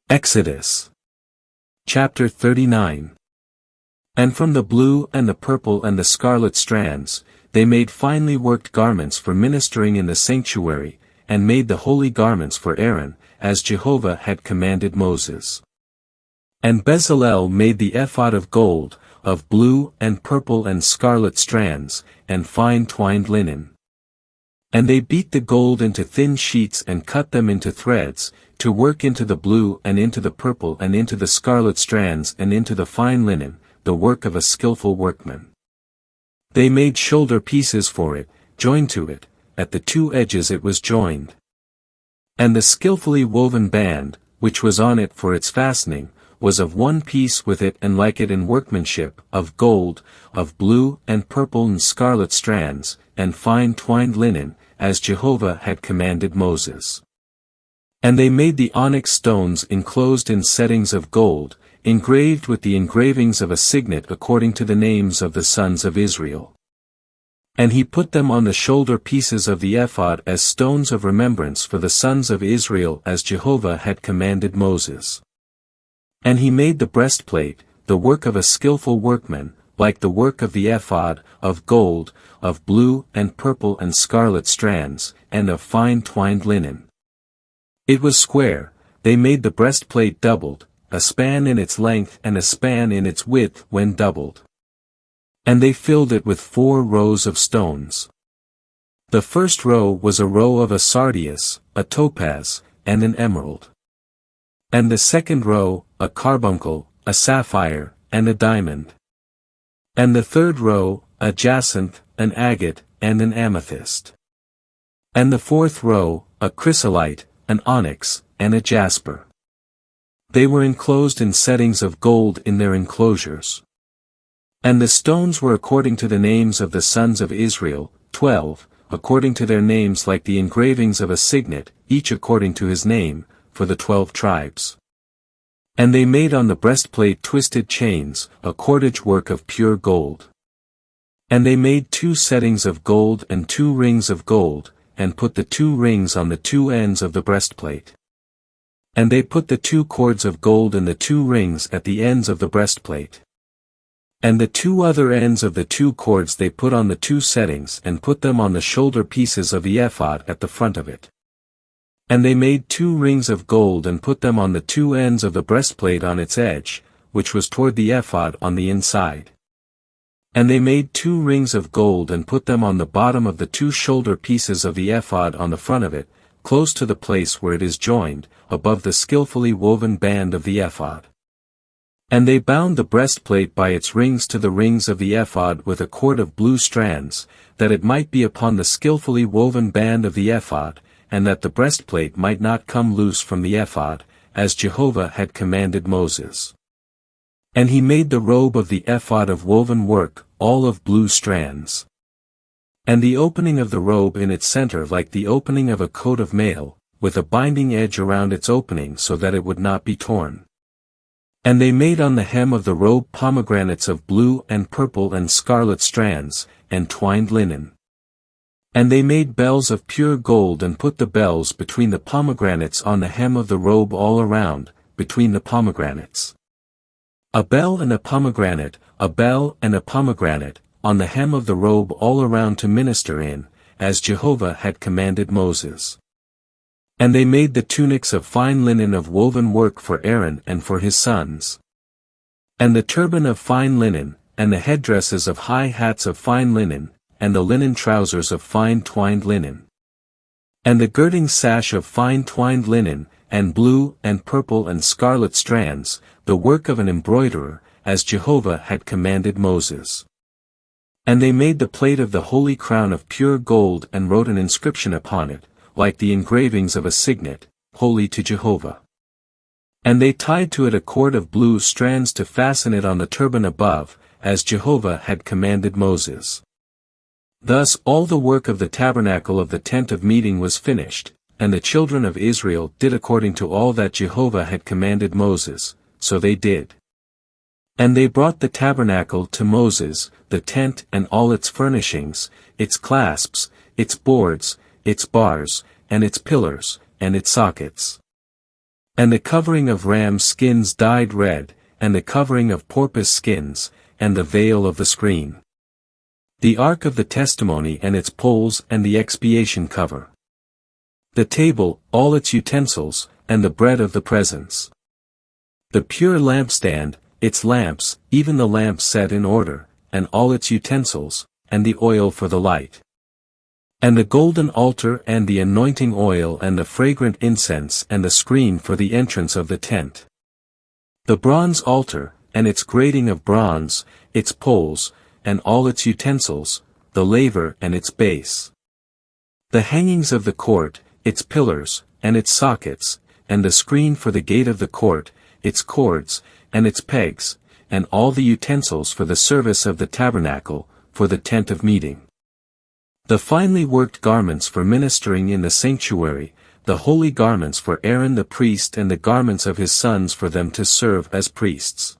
Exodus. Chapter 39. And from the blue and the purple and the scarlet strands, they made finely worked garments for ministering in the sanctuary, and made the holy garments for Aaron, as Jehovah had commanded Moses. And Bezalel made the ephod of gold, of blue and purple and scarlet strands, and fine twined linen. And they beat the gold into thin sheets and cut them into threads, to work into the blue and into the purple and into the scarlet strands and into the fine linen, the work of a skillful workman. They made shoulder pieces for it, joined to it, at the two edges it was joined. And the skillfully woven band, which was on it for its fastening, was of one piece with it and like it in workmanship, of gold, of blue and purple and scarlet strands, and fine twined linen, as Jehovah had commanded Moses. And they made the onyx stones enclosed in settings of gold, engraved with the engravings of a signet according to the names of the sons of Israel. And he put them on the shoulder pieces of the ephod as stones of remembrance for the sons of Israel as Jehovah had commanded Moses. And he made the breastplate, the work of a skillful workman, like the work of the ephod, of gold, of blue and purple and scarlet strands, and of fine twined linen. It was square. They made the breastplate doubled, a span in its length and a span in its width when doubled. And they filled it with 4 rows of stones. The first row was a row of a sardius, a topaz, and an emerald. And the second row, a carbuncle, a sapphire, and a diamond. And the third row, a jacinth, an agate, and an amethyst. And the fourth row, a chrysolite, an onyx, and a jasper. They were enclosed in settings of gold in their enclosures. And the stones were according to the names of the sons of Israel, 12, according to their names like the engravings of a signet, each according to his name, for the 12 tribes. And they made on the breastplate twisted chains, a cordage work of pure gold. And they made 2 settings of gold and 2 rings of gold, and put the 2 rings on the 2 ends of the breastplate. And they put the 2 cords of gold and the 2 rings at the ends of the breastplate. And the 2 other ends of the 2 cords they put on the 2 settings and put them on the shoulder pieces of the ephod at the front of it. And they made 2 rings of gold and put them on the 2 ends of the breastplate on its edge, which was toward the ephod on the inside. And they made 2 rings of gold and put them on the bottom of the 2 shoulder pieces of the ephod on the front of it, close to the place where it is joined, above the skillfully woven band of the ephod. And they bound the breastplate by its rings to the rings of the ephod with a cord of blue strands, that it might be upon the skillfully woven band of the ephod, and that the breastplate might not come loose from the ephod, as Jehovah had commanded Moses. And he made the robe of the ephod of woven work, all of blue strands. And the opening of the robe in its center like the opening of a coat of mail, with a binding edge around its opening so that it would not be torn. And they made on the hem of the robe pomegranates of blue and purple and scarlet strands, and twined linen. And they made bells of pure gold and put the bells between the pomegranates on the hem of the robe all around, between the pomegranates. A bell and a pomegranate, a bell and a pomegranate, on the hem of the robe all around to minister in, as Jehovah had commanded Moses. And they made the tunics of fine linen of woven work for Aaron and for his sons. And the turban of fine linen, and the headdresses of high hats of fine linen, and the linen trousers of fine twined linen. And the girding sash of fine twined linen, and blue and purple and scarlet strands, the work of an embroiderer, as Jehovah had commanded Moses. And they made the plate of the holy crown of pure gold and wrote an inscription upon it, like the engravings of a signet, holy to Jehovah. And they tied to it a cord of blue strands to fasten it on the turban above, as Jehovah had commanded Moses. Thus all the work of the tabernacle of the tent of meeting was finished, and the children of Israel did according to all that Jehovah had commanded Moses, so they did. And they brought the tabernacle to Moses, the tent and all its furnishings, its clasps, its boards, its bars, and its pillars, and its sockets. And the covering of ram skins dyed red, and the covering of porpoise skins, and the veil of the screen. The ark of the testimony and its poles and the expiation cover. The table, all its utensils, and the bread of the presence. The pure lampstand, its lamps, even the lamps set in order, and all its utensils, and the oil for the light. And the golden altar and the anointing oil and the fragrant incense and the screen for the entrance of the tent. The bronze altar, and its grating of bronze, its poles, and all its utensils, the laver and its base. The hangings of the court, its pillars, and its sockets, and the screen for the gate of the court, its cords, and its pegs, and all the utensils for the service of the tabernacle, for the tent of meeting. The finely worked garments for ministering in the sanctuary, the holy garments for Aaron the priest and the garments of his sons for them to serve as priests.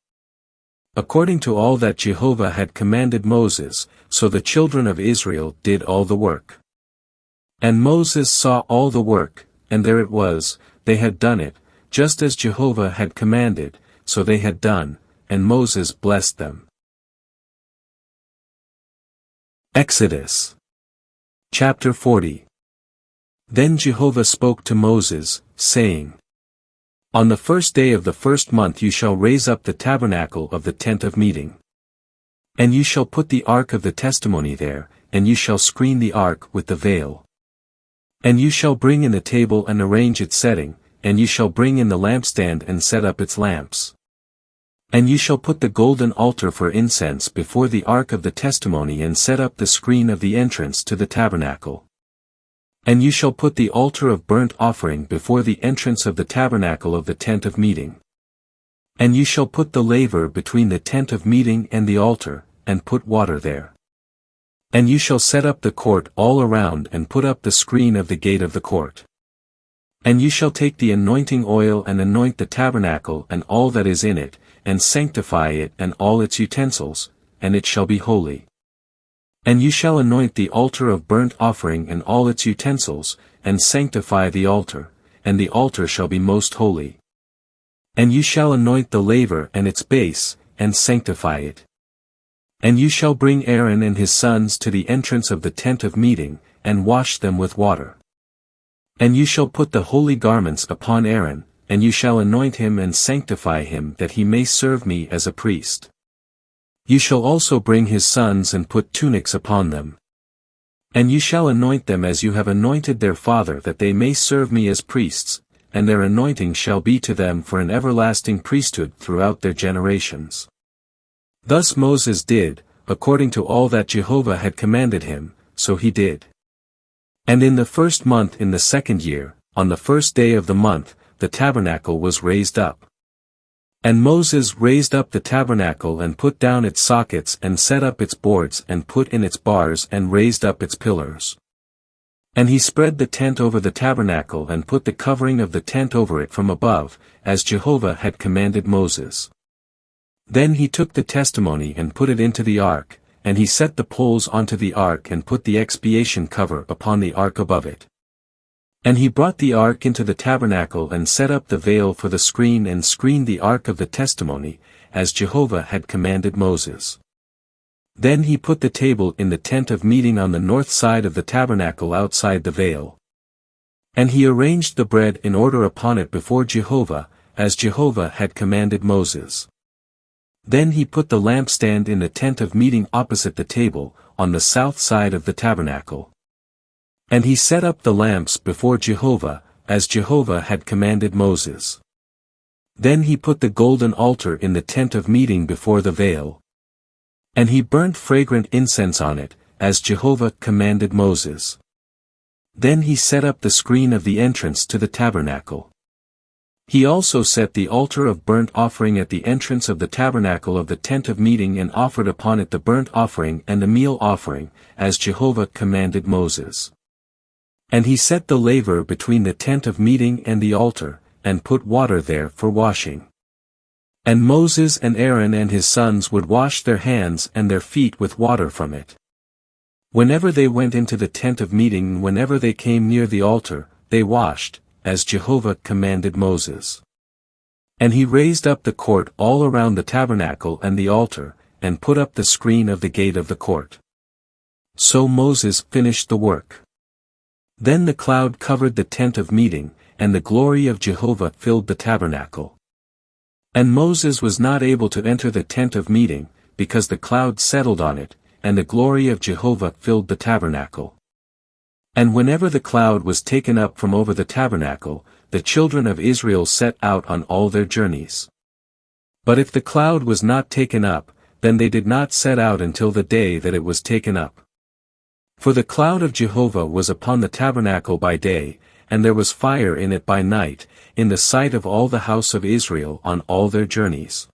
According to all that Jehovah had commanded Moses, so the children of Israel did all the work. And Moses saw all the work, and there it was, they had done it, just as Jehovah had commanded, so they had done, and Moses blessed them. Exodus Chapter 40. Then Jehovah spoke to Moses, saying, On the first day of the first month you shall raise up the tabernacle of the tent of meeting. And you shall put the ark of the testimony there, and you shall screen the ark with the veil. And you shall bring in the table and arrange its setting, and you shall bring in the lampstand and set up its lamps. And you shall put the golden altar for incense before the ark of the testimony and set up the screen of the entrance to the tabernacle. And you shall put the altar of burnt offering before the entrance of the tabernacle of the tent of meeting. And you shall put the laver between the tent of meeting and the altar, and put water there. And you shall set up the court all around and put up the screen of the gate of the court. And you shall take the anointing oil and anoint the tabernacle and all that is in it, and sanctify it and all its utensils, and it shall be holy. And you shall anoint the altar of burnt offering and all its utensils, and sanctify the altar, and the altar shall be most holy. And you shall anoint the laver and its base, and sanctify it. And you shall bring Aaron and his sons to the entrance of the tent of meeting, and wash them with water. And you shall put the holy garments upon Aaron, and you shall anoint him and sanctify him that he may serve me as a priest. You shall also bring his sons and put tunics upon them. And you shall anoint them as you have anointed their father that they may serve me as priests, and their anointing shall be to them for an everlasting priesthood throughout their generations. Thus Moses did, according to all that Jehovah had commanded him, so he did. And in the first month in the second year, on the first day of the month, the tabernacle was raised up. And Moses raised up the tabernacle and put down its sockets and set up its boards and put in its bars and raised up its pillars. And he spread the tent over the tabernacle and put the covering of the tent over it from above, as Jehovah had commanded Moses. Then he took the testimony and put it into the ark, and he set the poles onto the ark and put the expiation cover upon the ark above it. And he brought the ark into the tabernacle and set up the veil for the screen and screened the ark of the testimony, as Jehovah had commanded Moses. Then he put the table in the tent of meeting on the north side of the tabernacle outside the veil. And he arranged the bread in order upon it before Jehovah, as Jehovah had commanded Moses. Then he put the lampstand in the tent of meeting opposite the table, on the south side of the tabernacle. And he set up the lamps before Jehovah, as Jehovah had commanded Moses. Then he put the golden altar in the tent of meeting before the veil. And he burnt fragrant incense on it, as Jehovah commanded Moses. Then he set up the screen of the entrance to the tabernacle. He also set the altar of burnt offering at the entrance of the tabernacle of the tent of meeting and offered upon it the burnt offering and the meal offering, as Jehovah commanded Moses. And he set the laver between the tent of meeting and the altar, and put water there for washing. And Moses and Aaron and his sons would wash their hands and their feet with water from it. Whenever they went into the tent of meeting and whenever they came near the altar, they washed, as Jehovah commanded Moses. And he raised up the court all around the tabernacle and the altar, and put up the screen of the gate of the court. So Moses finished the work. Then the cloud covered the tent of meeting, and the glory of Jehovah filled the tabernacle. And Moses was not able to enter the tent of meeting, because the cloud settled on it, and the glory of Jehovah filled the tabernacle. And whenever the cloud was taken up from over the tabernacle, the children of Israel set out on all their journeys. But if the cloud was not taken up, then they did not set out until the day that it was taken up. For the cloud of Jehovah was upon the tabernacle by day, and there was fire in it by night, in the sight of all the house of Israel on all their journeys.